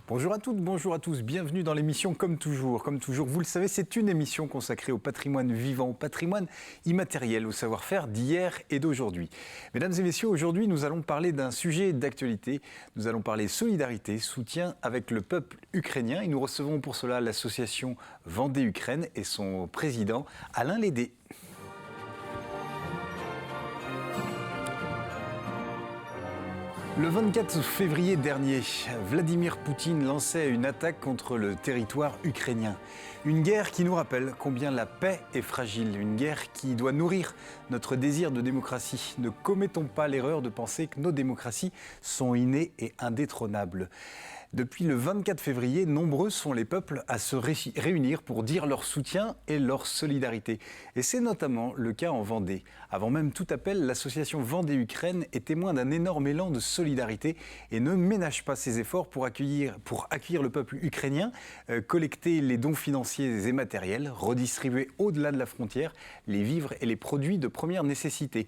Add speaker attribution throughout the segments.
Speaker 1: Bonjour à toutes, bonjour à tous, bienvenue dans l'émission Comme toujours. Comme toujours, vous le savez, c'est une émission consacrée au patrimoine vivant, au patrimoine immatériel, au savoir-faire d'hier et d'aujourd'hui. Mesdames et messieurs, aujourd'hui, nous allons parler d'un sujet d'actualité. Nous allons parler solidarité, soutien avec le peuple ukrainien. Et nous recevons pour cela l'association Vendée-Ukraine et son président, Alain Lédé. Le 24 février dernier, Vladimir Poutine lançait une attaque contre le territoire ukrainien. Une guerre qui nous rappelle combien la paix est fragile, une guerre qui doit nourrir notre désir de démocratie. Ne commettons pas l'erreur de penser que nos démocraties sont innées et indétrônables. Depuis le 24 février, nombreux sont les peuples à se réunir pour dire leur soutien et leur solidarité. Et c'est notamment le cas en Vendée. Avant même tout appel, l'association Vendée-Ukraine est témoin d'un énorme élan de solidarité et ne ménage pas ses efforts pour accueillir le peuple ukrainien, collecter les dons financiers et matériels, redistribuer au-delà de la frontière les vivres et les produits de première nécessité.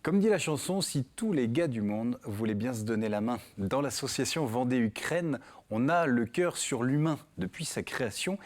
Speaker 1: Comme dit la chanson, si tous les gars du monde voulaient bien se donner la main. Dans l'association Vendée-Ukraine, on a le cœur sur l'humain depuis sa création.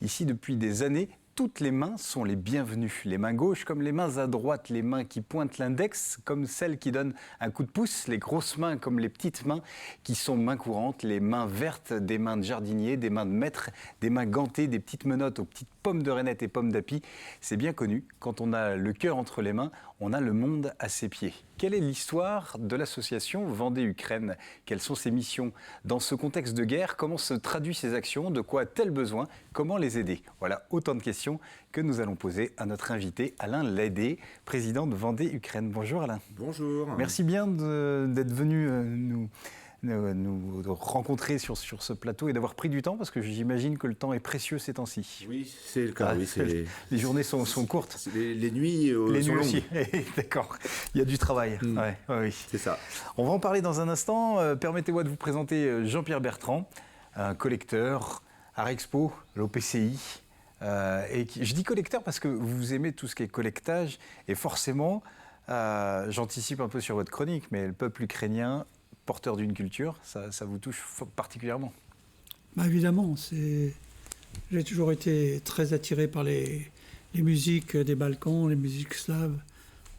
Speaker 1: Ici, depuis des années, toutes les mains sont les bienvenues. Les mains gauches comme les mains à droite, les mains qui pointent l'index comme celles qui donnent un coup de pouce, les grosses mains comme les petites mains qui sont mains courantes, les mains vertes, des mains de jardinier, des mains de maître, des mains gantées, des petites menottes aux petites pommes de reinette et pommes d'api. C'est bien connu, quand on a le cœur entre les mains, on a le monde à ses pieds. Quelle est l'histoire de l'association Vendée-Ukraine? Quelles sont ses missions? Dans ce contexte de guerre, comment se traduisent ses actions? De quoi a-t-elle besoin? Comment les aider? Voilà autant de questions que nous allons poser à notre invité Alain Lédé, président de Vendée-Ukraine. Bonjour Alain.
Speaker 2: Bonjour.
Speaker 1: Merci bien d'être venu nous rencontrer sur ce plateau et d'avoir pris du temps, parce que j'imagine que le temps est précieux ces temps-ci.
Speaker 2: Oui, c'est le cas. Oui,
Speaker 1: les journées sont courtes.
Speaker 2: Les nuits
Speaker 1: les
Speaker 2: sont
Speaker 1: nuits
Speaker 2: longues.
Speaker 1: aussi. D'accord. Il y a du travail. Oui.
Speaker 2: C'est ça.
Speaker 1: On va en parler dans un instant. Permettez-moi de vous présenter Jean-Pierre Bertrand, un collecteur, Arexpo, l'OPCI. Je dis collecteur parce que vous aimez tout ce qui est collectage et forcément, j'anticipe un peu sur votre chronique, mais le peuple ukrainien, porteur d'une culture, ça vous touche particulièrement.
Speaker 3: Évidemment, j'ai toujours été très attiré par les musiques des Balkans, les musiques slaves,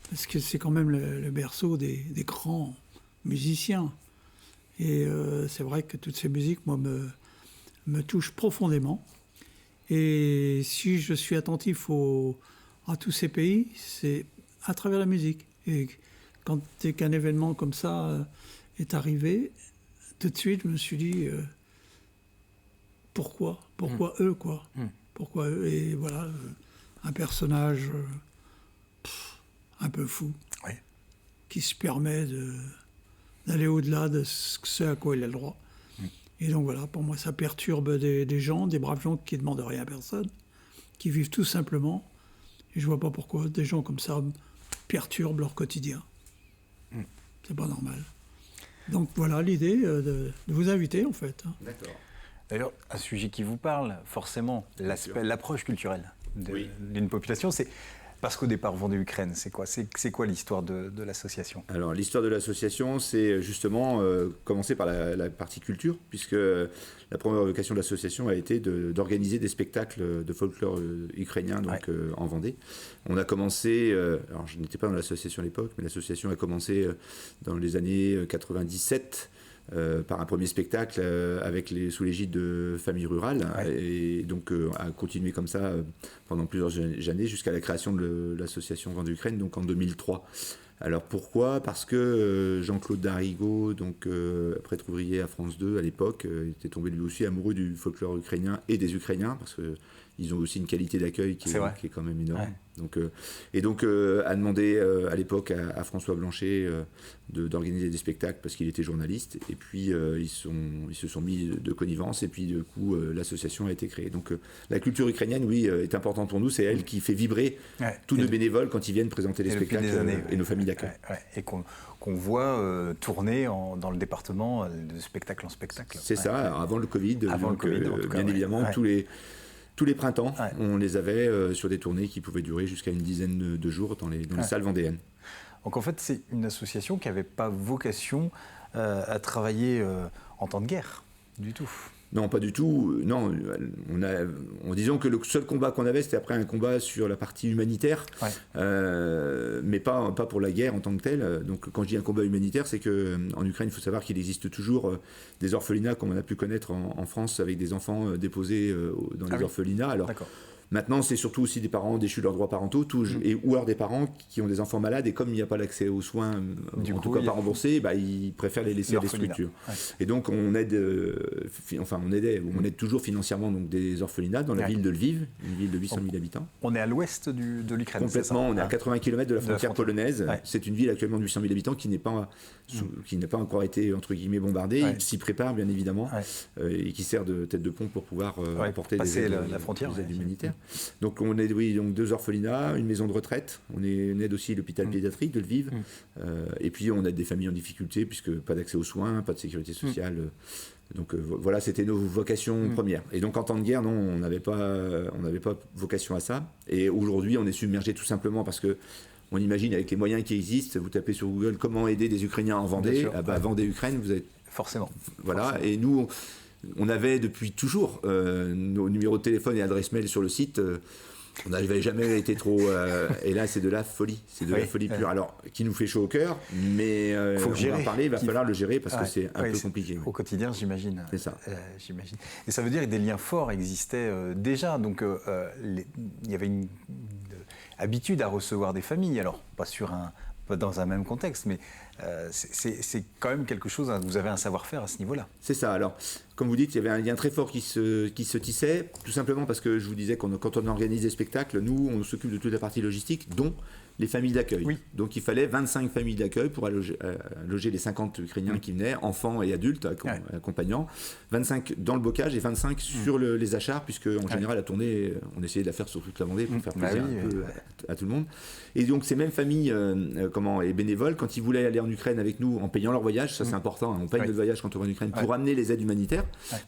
Speaker 3: parce que c'est quand même le berceau des grands musiciens. Et c'est vrai que toutes ces musiques, moi, me touchent profondément. Et si je suis attentif à tous ces pays, c'est à travers la musique. Et quand qu'un événement comme ça est arrivé, tout de suite, je me suis dit, pourquoi eux, quoi? Pourquoi eux? Et voilà, un personnage un peu fou,
Speaker 1: oui,
Speaker 3: qui se permet d'aller au-delà de ce à quoi il a le droit. Et donc voilà, pour moi, ça perturbe des gens, des braves gens qui ne demandent rien à personne, qui vivent tout simplement. Et je ne vois pas pourquoi des gens comme ça perturbent leur quotidien. C'est pas normal. Donc voilà l'idée de vous inviter, en fait.
Speaker 2: D'accord.
Speaker 1: D'ailleurs, un sujet qui vous parle, forcément, l'approche culturelle d'une population, c'est... Parce qu'au départ, Vendée-Ukraine, c'est quoi l'histoire de l'association?
Speaker 2: Alors, l'histoire de l'association, c'est justement commencer par la partie culture, puisque la première vocation de l'association a été d'organiser des spectacles de folklore ukrainien en Vendée. On a commencé, alors je n'étais pas dans l'association à l'époque, mais l'association a commencé dans les années 97, par un premier spectacle sous l'égide de Famille Rurale, et donc a continué comme ça pendant plusieurs années jusqu'à la création de l'association Vendée-Ukraine, donc en 2003. Alors pourquoi? Parce que Jean-Claude Darigo, donc prêtre ouvrier à France 2 à l'époque, était tombé lui aussi amoureux du folklore ukrainien et des Ukrainiens, parce qu'ils ont aussi une qualité d'accueil qui est quand même énorme. Ouais. Donc a demandé à l'époque à François Blanchet d'organiser des spectacles parce qu'il était journaliste, et puis ils se sont mis de connivence, et puis du coup l'association a été créée. Donc la culture ukrainienne, oui, est importante pour nous, c'est elle qui fait vibrer tous nos bénévoles quand ils viennent présenter les spectacles et nos familles d'accueil.
Speaker 1: Et qu'on voit tourner dans le département de spectacle en spectacle.
Speaker 2: C'est ça, alors avant le Covid,
Speaker 1: en tout cas,
Speaker 2: bien évidemment, tous les printemps, on les avait sur des tournées qui pouvaient durer jusqu'à une dizaine de jours dans les salles vendéennes.
Speaker 1: Donc en fait, c'est une association qui n'avait pas vocation à travailler en temps de guerre, du tout.
Speaker 2: Non, pas du tout. Non, disons que le seul combat qu'on avait, c'était après un combat sur la partie humanitaire, mais pas pour la guerre en tant que telle. Donc, quand je dis un combat humanitaire, c'est qu'en Ukraine, il faut savoir qu'il existe toujours des orphelinats, comme on a pu connaître en France, avec des enfants déposés dans les orphelinats. Alors, maintenant, c'est surtout aussi des parents déchus de leurs droits parentaux, ou alors des parents qui ont des enfants malades, et comme il n'y a pas l'accès aux soins, en tout cas pas remboursés, ils préfèrent les laisser à des structures. Ouais. Et donc, on aide toujours financièrement donc, des orphelinats dans la ville de Lviv, une ville de 800 000 habitants.
Speaker 1: On est à l'ouest de l'Ukraine.
Speaker 2: Complètement, on est à 80 km de la frontière polonaise. Ouais. C'est une ville actuellement de 800 000 habitants qui n'a pas encore été, entre guillemets, bombardée. Ils s'y préparent, bien évidemment, et qui sert de tête de pont pour pouvoir apporter des aides humanitaires. Donc on aide donc 2 orphelinats, une maison de retraite, on aide aussi l'hôpital pédiatrique de Lviv, et puis on aide des familles en difficulté puisque pas d'accès aux soins, pas de sécurité sociale. Donc voilà, c'était nos vocations premières. Et donc en temps de guerre, non, on n'avait pas vocation à ça. Et aujourd'hui, on est submergé tout simplement parce que on imagine avec les moyens qui existent, vous tapez sur Google comment aider des Ukrainiens en Vendée, Vendée Ukraine, vous avez
Speaker 1: forcément.
Speaker 2: Voilà, et nous on avait depuis toujours nos numéros de téléphone et adresses mail sur le site. On n'avait jamais été trop. Et là, c'est de la folie. C'est de la folie pure. Alors, qui nous fait chaud au cœur, mais on va en parler, il va falloir le gérer parce que c'est un peu compliqué.
Speaker 1: Au quotidien, j'imagine.
Speaker 2: C'est ça.
Speaker 1: J'imagine. Et ça veut dire que des liens forts existaient déjà. Donc, il y avait une habitude à recevoir des familles. Alors, pas dans un même contexte, mais c'est quand même quelque chose, vous avez un savoir-faire à ce niveau-là.
Speaker 2: C'est ça, alors, comme vous dites, il y avait un lien très fort qui se tissait, tout simplement parce que je vous disais, quand on organise des spectacles, nous, on s'occupe de toute la partie logistique, dont les familles d'accueil. Oui. Donc il fallait 25 familles d'accueil pour loger les 50 Ukrainiens qui venaient, enfants et adultes accompagnants, 25 dans le bocage et 25 sur les achats, puisque en général la tournée, on essayait de la faire sur toute la Vendée pour faire plaisir un peu à tout le monde. Et donc ces mêmes familles et bénévoles, quand ils voulaient aller en Ukraine avec nous en payant leur voyage, ça c'est important, on paye notre voyage quand on va en Ukraine pour amener les aides humanitaires,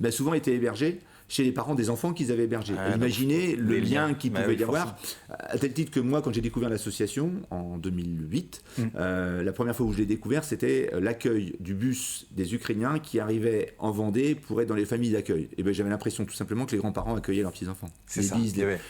Speaker 2: souvent étaient hébergés chez les parents des enfants qu'ils avaient hébergés. Imaginez le lien qu'il pouvait y avoir, à tel titre que moi, quand j'ai découvert l'association en 2008, la première fois où je l'ai découvert, c'était l'accueil du bus des Ukrainiens qui arrivaient en Vendée pour être dans les familles d'accueil. Et j'avais l'impression tout simplement que les grands-parents accueilllaient leurs petits-enfants.
Speaker 1: C'est ça.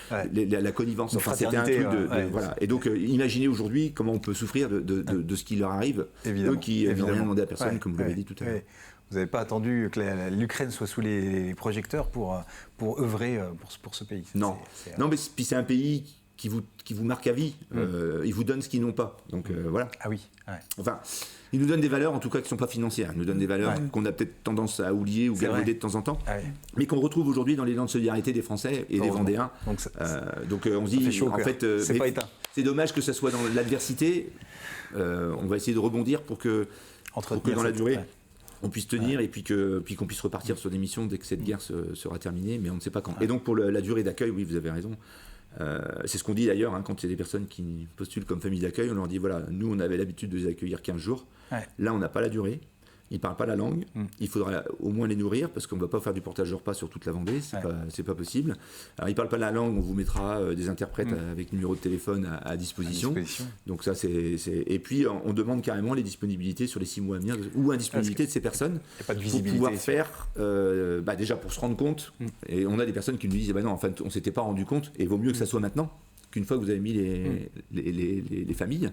Speaker 2: La connivence, c'était un truc voilà. Et donc, imaginez aujourd'hui comment on peut souffrir de ce qui leur arrive, eux qui n'ont rien demandé à personne, comme vous l'avez dit tout à l'heure.
Speaker 1: Vous n'avez pas attendu que l'Ukraine soit sous les projecteurs pour œuvrer pour ce pays.
Speaker 2: Non, mais puis c'est un pays qui vous marque à vie. Ils vous donnent ce qu'ils n'ont pas. Donc voilà.
Speaker 1: Ah oui. Ouais.
Speaker 2: Enfin, ils nous donnent des valeurs, en tout cas, qui ne sont pas financières. Ils nous donnent des valeurs qu'on a peut-être tendance à oublier ou galvauder de temps en temps, mais qu'on retrouve aujourd'hui dans l'élan de solidarité des Français et des Vendéens. Donc on se dit, en fait, c'est dommage que ça soit dans l'adversité. On va essayer de rebondir pour que dans la durée, on puisse tenir et puis qu'on puisse repartir sur des missions dès que cette guerre sera terminée, mais on ne sait pas quand. Et donc pour la durée d'accueil, oui, vous avez raison. C'est ce qu'on dit d'ailleurs, quand il y a des personnes qui postulent comme famille d'accueil, on leur dit voilà, nous on avait l'habitude de les accueillir 15 jours, là on n'a pas la durée, ils ne parlent pas la langue, il faudra au moins les nourrir parce qu'on ne va pas faire du portage de repas sur toute la Vendée, c'est pas possible. Alors ils ne parlent pas la langue, on vous mettra des interprètes avec numéro de téléphone à disposition. Donc ça et puis on demande carrément les disponibilités sur les 6 mois à venir ou indisponibilité de ces personnes
Speaker 1: pas de
Speaker 2: pour pouvoir faire, déjà pour se rendre compte. Et on a des personnes qui nous disent non, en fait on ne s'était pas rendu compte et il vaut mieux que ça soit maintenant qu'une fois que vous avez mis les familles.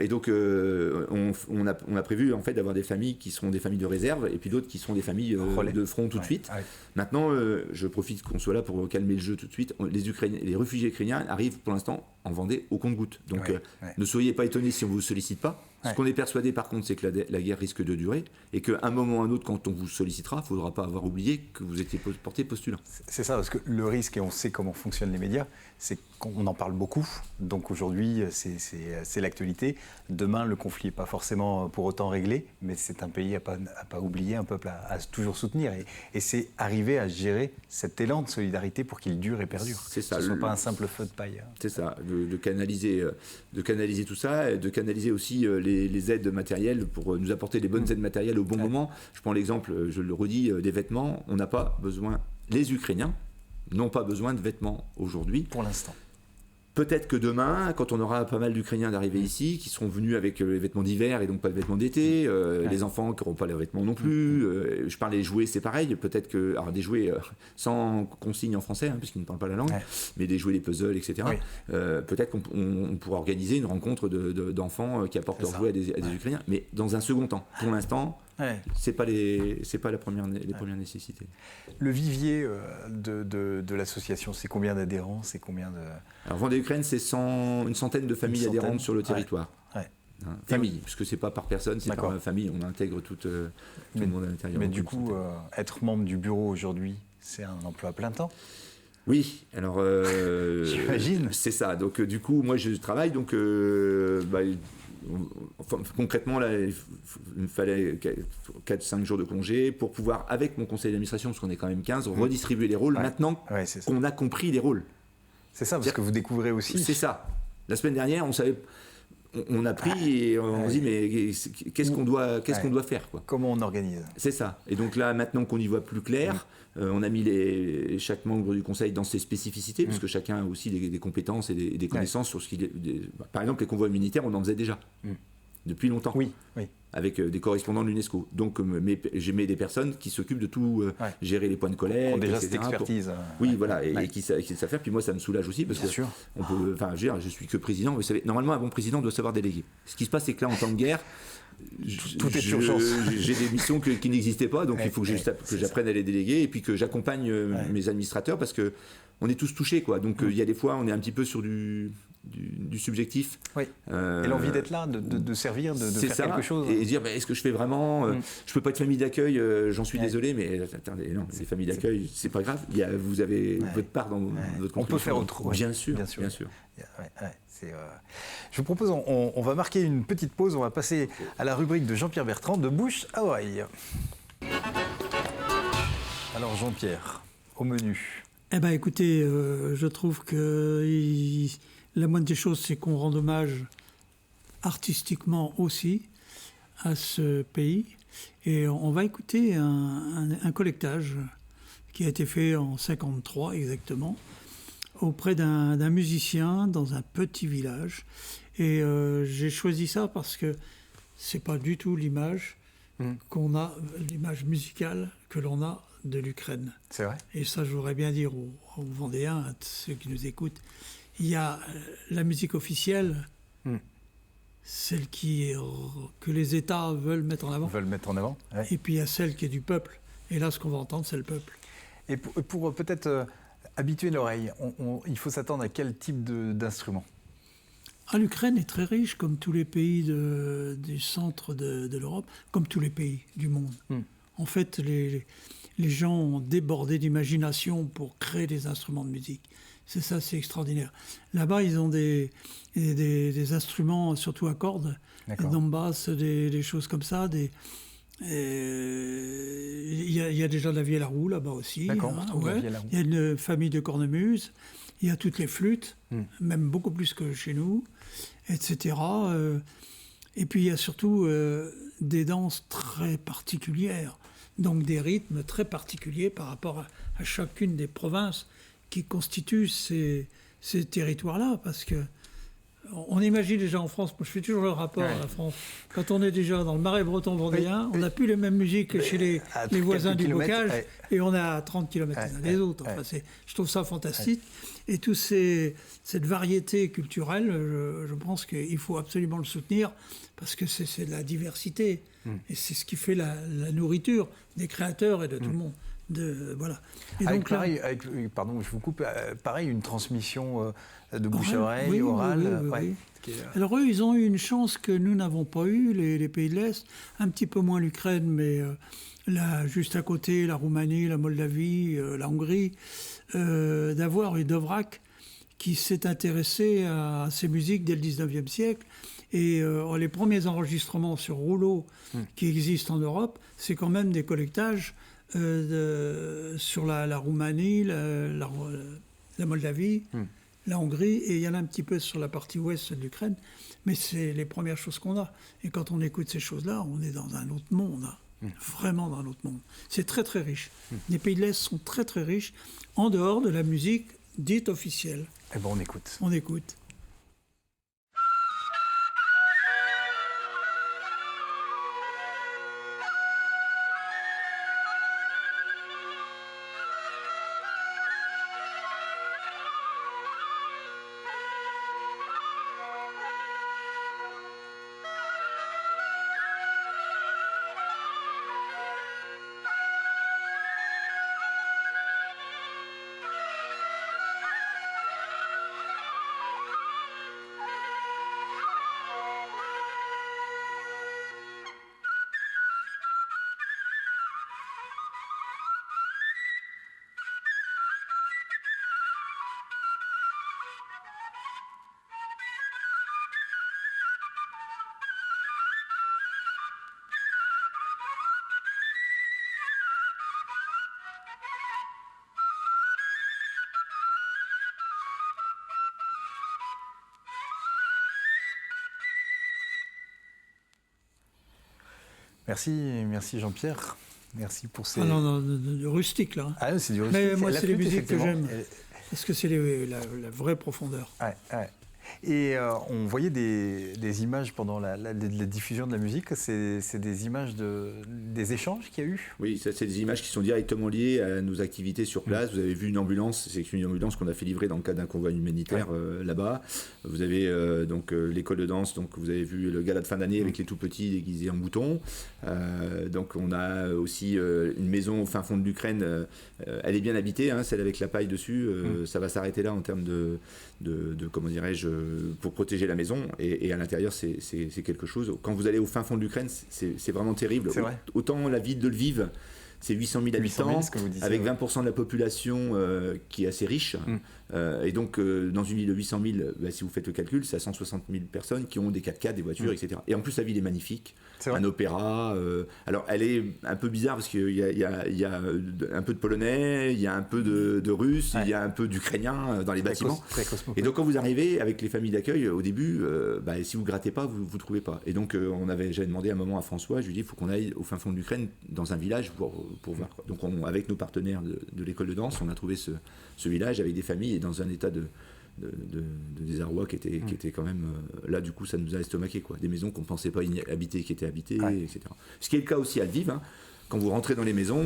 Speaker 2: Et donc, on a prévu en fait d'avoir des familles qui seront des familles de réserve et puis d'autres qui seront des familles de front tout de suite. Maintenant, je profite qu'on soit là pour calmer le jeu tout de suite. Les réfugiés ukrainiens arrivent pour l'instant en Vendée au compte-gouttes. Donc, ne soyez pas étonnés si on ne vous sollicite pas. Ce qu'on est persuadé par contre, c'est que la guerre risque de durer et qu'à un moment ou à un autre, quand on vous sollicitera, il ne faudra pas avoir oublié que vous étiez porté postulant.
Speaker 1: C'est ça, parce que le risque, et on sait comment fonctionnent les médias, c'est qu'on en parle beaucoup. Donc aujourd'hui, c'est l'actualité. Demain, le conflit n'est pas forcément pour autant réglé, mais c'est un pays à pas oublier, un peuple à toujours soutenir. Et c'est arriver à gérer cet élan de solidarité pour qu'il dure et perdure.
Speaker 2: C'est ça.
Speaker 1: Que ce ne soit pas un simple feu de paille.
Speaker 2: C'est ça, de canaliser tout ça, et de canaliser aussi les aides matérielles pour nous apporter les bonnes aides matérielles au bon moment. Je prends l'exemple, je le redis, des vêtements. On n'a pas besoin, les Ukrainiens n'ont pas besoin de vêtements aujourd'hui.
Speaker 1: Pour l'instant.
Speaker 2: Peut-être que demain, quand on aura pas mal d'Ukrainiens d'arriver ici, qui seront venus avec les vêtements d'hiver et donc pas de vêtements d'été, les enfants qui n'auront pas les vêtements non plus. Je parlais des jouets, c'est pareil. Peut-être que, alors des jouets sans consigne en français, puisqu'ils ne parlent pas la langue, mais des jouets, des puzzles, etc. Peut-être qu'on pourra organiser une rencontre d'enfants qui apportent leurs jouets à des Ukrainiens, mais dans un second temps. Pour l'instant, c'est pas les premières nécessités.
Speaker 1: Le vivier de l'association, c'est combien d'adhérents, c'est combien de...
Speaker 2: Alors Vendée Ukraine, c'est une centaine de familles adhérentes sur le territoire. Famille, parce que c'est pas par personne, c'est par famille. On intègre tout le monde à l'intérieur.
Speaker 1: Mais du coup, être membre du bureau aujourd'hui, c'est un emploi à plein temps.
Speaker 2: Oui, alors
Speaker 1: j'imagine.
Speaker 2: C'est ça. Donc du coup, moi je travaille, donc concrètement là, il me fallait 4-5 jours de congé pour pouvoir, avec mon conseil d'administration, parce qu'on est quand même 15, redistribuer les rôles maintenant qu'on a compris les rôles.
Speaker 1: C'est ça, parce que vous découvrez aussi.
Speaker 2: C'est ça. La semaine dernière, on a pris et on se dit mais qu'est-ce qu'on doit faire, quoi.
Speaker 1: Comment on organise.
Speaker 2: C'est ça. Et donc là, maintenant qu'on y voit plus clair, on a mis chaque membre du conseil dans ses spécificités, parce que chacun a aussi des compétences et des connaissances sur ce qu'il est. Par exemple, les convois humanitaires, on en faisait déjà depuis longtemps.
Speaker 1: Oui.
Speaker 2: Avec des correspondants de l'UNESCO. Donc j'ai mis des personnes qui s'occupent de tout gérer les points de collecte,
Speaker 1: ont déjà
Speaker 2: etc.,
Speaker 1: cette expertise.
Speaker 2: Voilà, et qui savent faire. Puis moi, ça me soulage aussi parce que on peut. Enfin, je suis que président. Vous savez, normalement, un bon président doit savoir déléguer. Ce qui se passe, c'est que là, en temps de guerre,
Speaker 1: tout est urgence.
Speaker 2: J'ai des missions qui n'existaient pas, donc il faut que j'apprenne à les déléguer et puis que j'accompagne mes administrateurs parce que on est tous touchés, quoi. Donc il y a des fois, on est un petit peu sur du subjectif. Et
Speaker 1: l'envie d'être là, de servir, de faire quelque chose.
Speaker 2: Et dire, est-ce que je fais vraiment je peux pas être famille d'accueil, j'en suis désolé, mais attendez, non, les familles d'accueil, c'est pas grave. Vous avez votre part dans votre contribution.
Speaker 1: On peut faire autre chose.
Speaker 2: Bien sûr.
Speaker 1: Je vous propose, on va marquer une petite pause, on va passer à la rubrique de Jean-Pierre Bertrand, de bouche à oreille. Alors Jean-Pierre, au menu.
Speaker 3: Eh bien écoutez, je trouve que la moindre des choses, c'est qu'on rende hommage artistiquement aussi à ce pays. Et on va écouter un collectage qui a été fait en 1953 exactement, auprès d'un musicien dans un petit village. Et j'ai choisi ça parce que c'est pas du tout l'image qu'on a, l'image musicale que l'on a de l'Ukraine.
Speaker 1: C'est vrai.
Speaker 3: Et ça, je voudrais bien dire aux Vendéens, à ceux qui nous écoutent, il y a la musique officielle, celle que les États veulent mettre en avant. Et puis il y a celle qui est du peuple. Et là, ce qu'on va entendre, c'est le peuple.
Speaker 1: Et pour peut-être habituer l'oreille, il faut s'attendre à quel type d'instrument ?
Speaker 3: L'Ukraine est très riche, comme tous les pays du centre de l'Europe, comme tous les pays du monde. En fait, les gens ont débordé d'imagination pour créer des instruments de musique. C'est ça, c'est extraordinaire. Là-bas, ils ont des instruments, surtout à cordes, des dambas, des choses comme ça. Il y a déjà de la vielle à roue là-bas aussi. Il y a une famille de cornemuses. Il y a toutes les flûtes, même beaucoup plus que chez nous, etc. Et puis il y a surtout des danses très particulières, donc des rythmes très particuliers par rapport à chacune des provinces qui constituent ces territoires-là, parce que on imagine déjà en France, moi je fais toujours le rapport à la France, quand on est déjà dans le Marais breton vendéen, on n'a plus les mêmes musiques que chez les voisins du bocage, et on est à 30 km les uns des autres. Enfin, je trouve ça fantastique. Et toute cette variété culturelle, je pense qu'il faut absolument le soutenir, parce que c'est de la diversité, et c'est ce qui fait la nourriture des créateurs et de tout le monde. Voilà. Et donc,
Speaker 1: pardon, je vous coupe, pareil, une transmission de bouche à oreille, orale.
Speaker 3: Oui. Alors eux, ils ont eu une chance que nous n'avons pas eu, les pays de l'Est, un petit peu moins l'Ukraine, mais là, juste à côté, la Roumanie, la Moldavie, la Hongrie, d'avoir eu Dvorak qui s'est intéressé à ces musiques dès le 19e siècle. Et les premiers enregistrements sur rouleau qui existent en Europe, c'est quand même des collectages sur la Roumanie, la Moldavie, la Hongrie, et il y en a un petit peu sur la partie ouest de l'Ukraine, mais c'est les premières choses qu'on a. Et quand on écoute ces choses-là, on est dans un autre monde, vraiment dans un autre monde. C'est très très riche. Les pays de l'Est sont très très riches, en dehors de la musique dite officielle.
Speaker 1: Eh ben, on écoute.
Speaker 3: On écoute.
Speaker 1: Merci Jean-Pierre. Merci pour ces...
Speaker 3: Ah non, de rustique, là.
Speaker 1: Ah, c'est du rustique.
Speaker 3: Mais moi, c'est les musiques que j'aime.
Speaker 1: Et...
Speaker 3: Parce que c'est la vraie profondeur.
Speaker 1: Ouais. Et on voyait des images pendant la diffusion de la musique. C'est des images des échanges qu'il y a eu.
Speaker 2: Oui, ça, c'est des images qui sont directement liées à nos activités sur place. Vous avez vu une ambulance, c'est une ambulance qu'on a fait livrer dans le cadre d'un convoi humanitaire là-bas. Vous avez donc l'école de danse, donc vous avez vu le gala de fin d'année avec les tout petits déguisés en moutons. Donc on a aussi une maison au fin fond de l'Ukraine. Elle est bien habitée, hein, celle avec la paille dessus. Ça va s'arrêter là en termes de comment dirais-je, pour protéger la maison, et à l'intérieur c'est quelque chose. Quand vous allez au fin fond de l'Ukraine, c'est vraiment terrible.
Speaker 1: C'est vrai.
Speaker 2: Autant la ville de Lviv, c'est 800 000 habitants, avec 20% de la population qui est assez riche. Et donc, dans une ville de 800 000, si vous faites le calcul, c'est à 160 000 personnes qui ont des 4x4, des voitures, etc. Et en plus, la ville est magnifique. Un opéra. Alors, elle est un peu bizarre parce qu'il y a un peu de polonais, il y a un peu de russe, il y a un peu d'ukrainien dans les bâtiments. Et donc, quand vous arrivez avec les familles d'accueil, au début, si vous grattez pas, vous ne trouvez pas. Et donc, j'avais demandé un moment à François, je lui ai dit, il faut qu'on aille au fin fond de l'Ukraine, dans un village, pour voir. Donc, avec nos partenaires de l'école de danse, on a trouvé ce village avec des familles et dans un état de désarroi qui était quand même là. Du coup, ça nous a estomaqué, quoi. Des maisons qu'on ne pensait pas habitées, qui étaient habitées, etc. Ce qui est le cas aussi à Lviv, hein. Quand vous rentrez dans les maisons,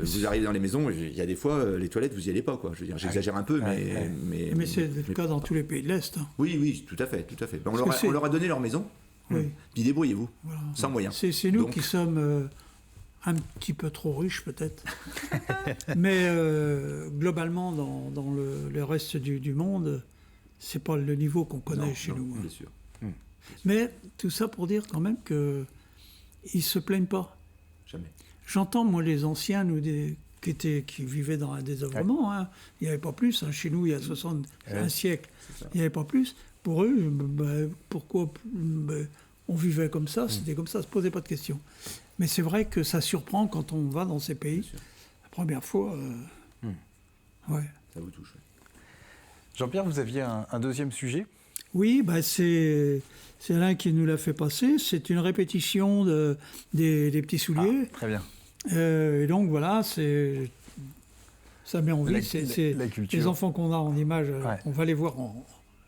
Speaker 2: vous arrivez dans les maisons, il y a des fois, les toilettes, vous n'y allez pas, quoi. Je veux dire, j'exagère un peu,
Speaker 3: mais c'est le cas dans tous les pays de l'Est. Hein.
Speaker 2: Oui, tout à fait. On leur a donné leur maison, puis débrouillez-vous, sans moyens.
Speaker 3: C'est nous qui sommes un petit peu trop riches, peut-être. Mais globalement, dans le reste du monde, c'est pas le niveau qu'on connaît chez nous.
Speaker 2: Bien sûr.
Speaker 3: Mais tout ça pour dire quand même qu'ils se plaignent pas.
Speaker 2: Jamais.
Speaker 3: J'entends, moi, les anciens qui vivaient dans un désœuvrement, hein. Il n'y avait pas plus. Hein. Chez nous, il y a un siècle, il n'y avait pas plus. Pour eux, pourquoi on vivait comme ça, c'était comme ça, ça ne se posait pas de questions. Mais c'est vrai que ça surprend quand on va dans ces pays. La première fois,
Speaker 2: ça vous touche.
Speaker 1: Jean-Pierre, vous aviez un deuxième sujet ?
Speaker 3: Oui, c'est Alain qui nous l'a fait passer. C'est une répétition des petits souliers.
Speaker 1: Ah, très bien.
Speaker 3: Et donc voilà, ça met en vie. C'est les enfants qu'on a en image, on va les voir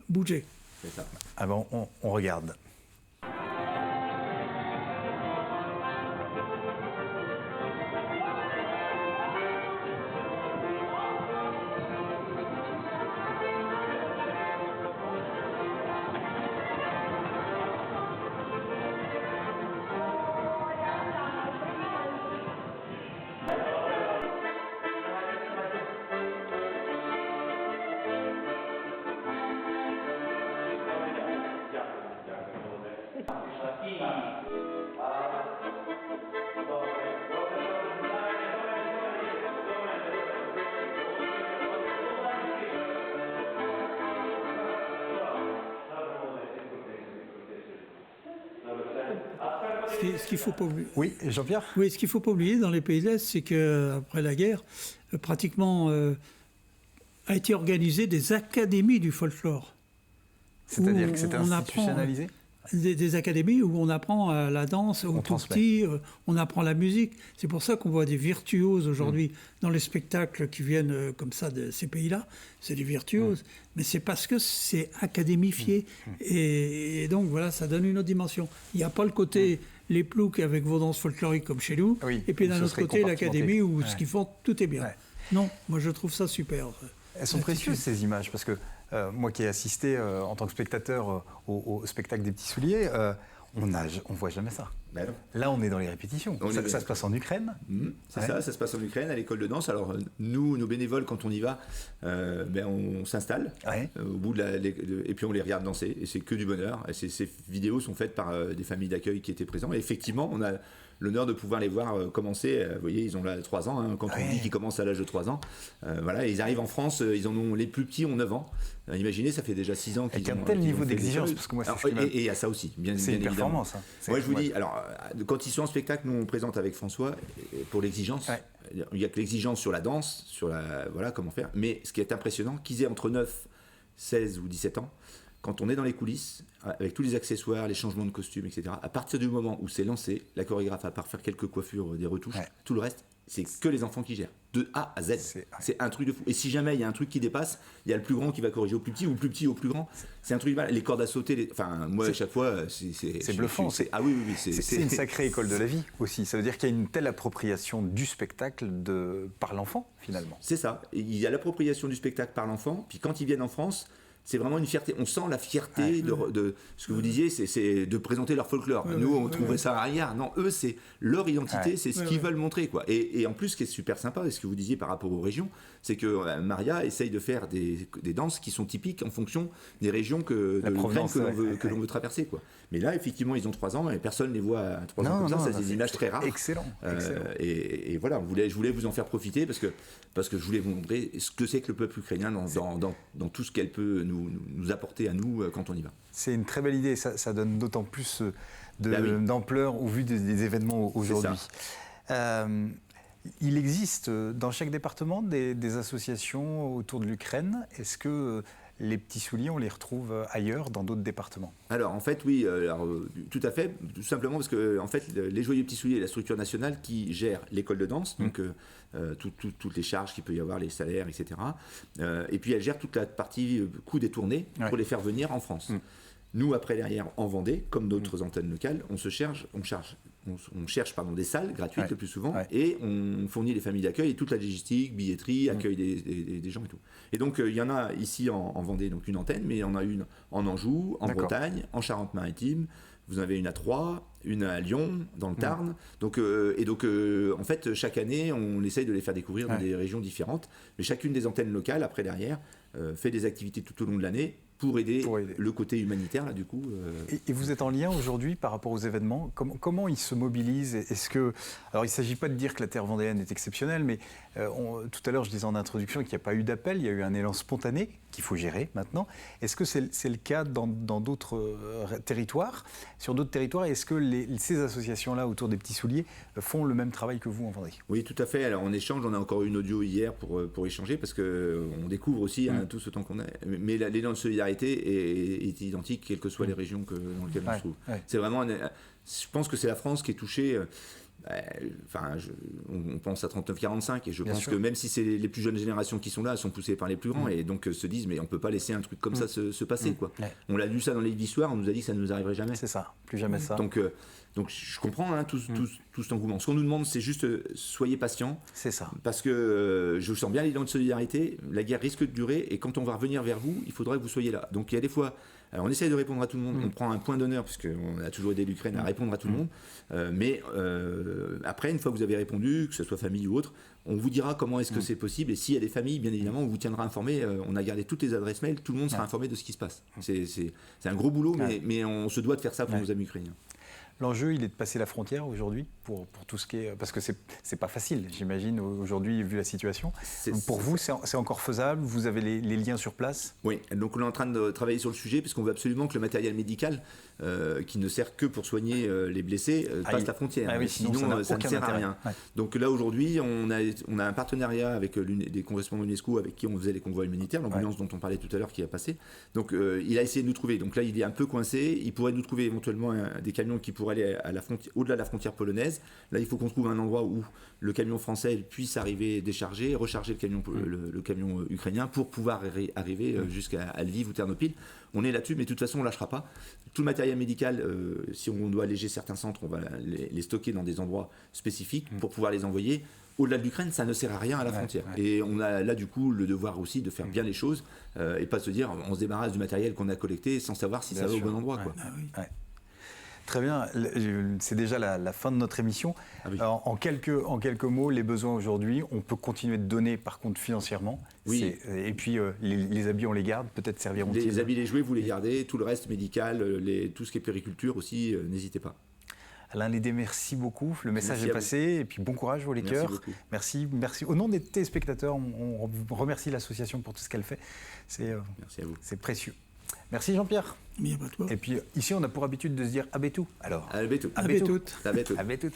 Speaker 3: bouger.
Speaker 2: C'est ça.
Speaker 1: Ah bon, on regarde.
Speaker 3: Ce qu'il faut pas oublier.
Speaker 1: Oui, Jean-Pierre ?
Speaker 3: Oui, ce qu'il ne faut pas oublier dans les pays de l'Est, c'est qu'après la guerre, pratiquement a été organisé des académies du folklore.
Speaker 1: C'est-à-dire que c'était institutionnalisé ?
Speaker 3: des académies où on apprend la danse au tout petit, on apprend la musique. C'est pour ça qu'on voit des virtuoses aujourd'hui dans les spectacles qui viennent comme ça de ces pays-là. C'est des virtuoses, mais c'est parce que c'est académifié. Et donc voilà, ça donne une autre dimension. Il n'y a pas le côté les ploucs avec vos danses folkloriques comme chez nous, et puis d'un autre côté l'académie où ce qu'ils font, tout est bien. Non, moi je troune ça super.
Speaker 1: Elles sont précieuses ces images, parce que moi qui ai assisté en tant que spectateur au spectacle des Petits Souliers, on ne voit jamais ça.
Speaker 2: Ben
Speaker 1: là, on est dans les répétitions. Ça se passe en Ukraine.
Speaker 2: C'est ça se passe en Ukraine, à l'école de danse. Alors, nous, nos bénévoles, quand on y va, on s'installe au bout et puis on les regarde danser. Et c'est que du bonheur. Et ces vidéos sont faites par des familles d'accueil qui étaient présentes. Et effectivement, on a l'honneur de pouvoir les voir commencer. Vous voyez, ils ont là 3 ans. Quand on dit qu'ils commencent à l'âge de 3 ans, voilà, ils arrivent en France. Les plus petits ont 9 ans. Imaginez, ça fait déjà 6 ans qu'ils ont...
Speaker 1: Avec un tel niveau d'exigence, parce que moi,
Speaker 2: et il y a ça aussi, bien évidemment.
Speaker 1: C'est une performance.
Speaker 2: Moi, je vous dis, alors, quand ils sont en spectacle, nous, on présente avec François pour l'exigence. Il n'y a que l'exigence sur la danse, voilà, comment faire. Mais ce qui est impressionnant, qu'ils aient entre 9, 16 ou 17 ans, quand on est dans les coulisses, avec tous les accessoires, les changements de costumes, etc., à partir du moment où c'est lancé, la chorégraphe, à part faire quelques coiffures, des retouches, tout le reste, c'est que les enfants qui gèrent, de A à Z. C'est un truc de fou. Et si jamais il y a un truc qui dépasse, il y a le plus grand qui va corriger au plus petit, ou le plus petit au plus grand. C'est un truc de mal. Les cordes à sauter, moi à chaque fois,
Speaker 1: c'est bluffant.
Speaker 2: Oui,
Speaker 1: c'est une sacrée école de la vie aussi. Ça veut dire qu'il y a une telle appropriation du spectacle par l'enfant, finalement.
Speaker 2: C'est ça. Il y a l'appropriation du spectacle par l'enfant, puis quand ils viennent en France, c'est vraiment une fierté. On sent la fierté de ce que vous disiez, c'est de présenter leur folklore. Nous, on trouvait ça arrière. Non, eux, c'est leur identité, c'est ce qu'ils veulent montrer, quoi. Et en plus, ce qui est super sympa, et ce que vous disiez par rapport aux régions, c'est que Maria essaye de faire des danses qui sont typiques en fonction des régions de l'Ukraine que l'on veut traverser, quoi. Mais là, effectivement, ils ont 3 ans et personne ne les voit à 3 ans comme ça. C'est des images très rares.
Speaker 1: Excellent.
Speaker 2: Et voilà, je voulais vous en faire profiter parce que je voulais vous montrer ce que c'est que le peuple ukrainien dans tout ce qu'elle peut nous apporter à nous quand on y va.
Speaker 1: C'est une très belle idée, ça donne d'autant plus d'ampleur au vu des événements aujourd'hui. Il existe dans chaque département des associations autour de l'Ukraine. Est-ce que les Petits Souliers, on les retrouve ailleurs, dans d'autres départements?
Speaker 2: Alors, en fait, oui, tout à fait. Tout simplement parce que, en fait, les Joyeux Petits Souliers est la structure nationale qui gère l'école de danse, donc toutes les charges qu'il peut y avoir, les salaires, etc. Et puis, elle gère toute la partie coût des tournées pour les faire venir en France. Nous, après, derrière, en Vendée, comme d'autres antennes locales, on cherche des salles gratuites le plus souvent, et on fournit les familles d'accueil et toute la logistique, billetterie, accueil des gens et tout. Et donc, il y en a ici en Vendée, donc une antenne, mais il y en a une en Anjou, en Bretagne, en Charente-Maritime. Vous en avez une à Troyes, une à Lyon, dans le Tarn. Donc, en fait, chaque année, on essaye de les faire découvrir dans des régions différentes. Mais chacune des antennes locales, après, derrière, fait des activités tout au long de l'année pour aider le côté humanitaire, là, du coup.
Speaker 1: Et vous êtes en lien aujourd'hui par rapport aux événements. Comment ils se mobilisent? Alors, il ne s'agit pas de dire que la terre vendéenne est exceptionnelle, mais tout à l'heure, je disais en introduction qu'il n'y a pas eu d'appel, il y a eu un élan spontané qu'il faut gérer maintenant. Est-ce que c'est le cas dans d'autres territoires? Sur d'autres territoires, est-ce que ces associations-là, autour des Petits Souliers, font le même travail que vous en Vendée?
Speaker 2: Oui, tout à fait. Alors, on échange, on a encore eu une audio hier pour échanger, parce qu'on découvre aussi tout ce temps qu'on a. Mais l'élan de solidarité est identique, quelles que soient les régions dans lesquelles on se trouve. C'est vraiment... Je pense que c'est la France qui est touchée... on pense à 39-45 et je pense que même si c'est les plus jeunes générations qui sont là, elles sont poussées par les plus grands et donc se disent mais on peut pas laisser un truc comme ça se passer quoi. On l'a lu ça dans les livres d'histoire, on nous a dit que ça ne nous arriverait jamais.
Speaker 1: C'est ça, plus jamais ça.
Speaker 2: Donc je comprends tout cet engouement. Ce qu'on nous demande c'est juste soyez patients.
Speaker 1: C'est ça.
Speaker 2: Parce que je sens bien l'élan de solidarité, la guerre risque de durer et quand on va revenir vers vous, il faudra que vous soyez là. Donc il y a des fois on essaye de répondre à tout le monde, on prend un point d'honneur puisqu'on a toujours aidé l'Ukraine à répondre à tout le monde, mais après, une fois que vous avez répondu, que ce soit famille ou autre, on vous dira comment est-ce que c'est possible et s'il y a des familles, bien évidemment, on vous tiendra informé, on a gardé toutes les adresses mail, tout le monde sera informé de ce qui se passe. C'est un gros boulot, mais on se doit de faire ça pour nos amis ukrainiens.
Speaker 1: L'enjeu, il est de passer la frontière aujourd'hui pour tout ce qui est... Parce que c'est pas facile, j'imagine, aujourd'hui, vu la situation. Pour vous, c'est encore faisable? Vous avez les liens sur place?
Speaker 2: Oui, donc on est en train de travailler sur le sujet, puisqu'on veut absolument que le matériel médical, qui ne sert que pour soigner les blessés, passe la frontière.
Speaker 1: Ah oui,
Speaker 2: sinon, ça ne sert à rien.
Speaker 1: Ouais.
Speaker 2: Donc là, aujourd'hui, on a un partenariat avec des correspondants UNESCO avec qui on faisait les convois humanitaires, l'ambulance dont on parlait tout à l'heure qui a passé. Donc il a essayé de nous trouver. Donc là, il est un peu coincé. Il pourrait nous trouver éventuellement des camions qui pourraient aller au-delà de la frontière polonaise. Là, il faut qu'on trouve un endroit où le camion français puisse arriver décharger, recharger le camion ukrainien pour pouvoir arriver jusqu'à Lviv ou Ternopil. On est là-dessus, mais de toute façon, on ne lâchera pas. Tout le matériel médical, si on doit alléger certains centres, on va les stocker dans des endroits spécifiques pour pouvoir les envoyer. Au-delà de l'Ukraine, ça ne sert à rien à la frontière. Et on a là, du coup, le devoir aussi de faire bien les choses et pas se dire, on se débarrasse du matériel qu'on a collecté sans savoir si ça va au bon endroit. Quoi.
Speaker 1: Très bien, c'est déjà la fin de notre émission. Alors, en quelques mots, les besoins aujourd'hui, on peut continuer de donner par contre financièrement.
Speaker 2: Oui.
Speaker 1: Et puis les habits, on les garde, peut-être serviront-ils.
Speaker 2: Les habits, les jouets, vous les gardez, tout le reste médical, tout ce qui est périculture aussi, n'hésitez pas.
Speaker 1: Alain Lédé, merci beaucoup. Le message est passé. Et puis bon courage, vos lecteurs. Merci. Au nom des téléspectateurs, on remercie l'association pour tout ce qu'elle fait.
Speaker 2: Merci à vous.
Speaker 1: C'est précieux. Merci Jean-Pierre.
Speaker 3: Bien, pas toi.
Speaker 1: Et puis ici, on a pour habitude de se dire abétou. Alors,
Speaker 3: Abétout.
Speaker 2: Abétout.
Speaker 1: Abétout.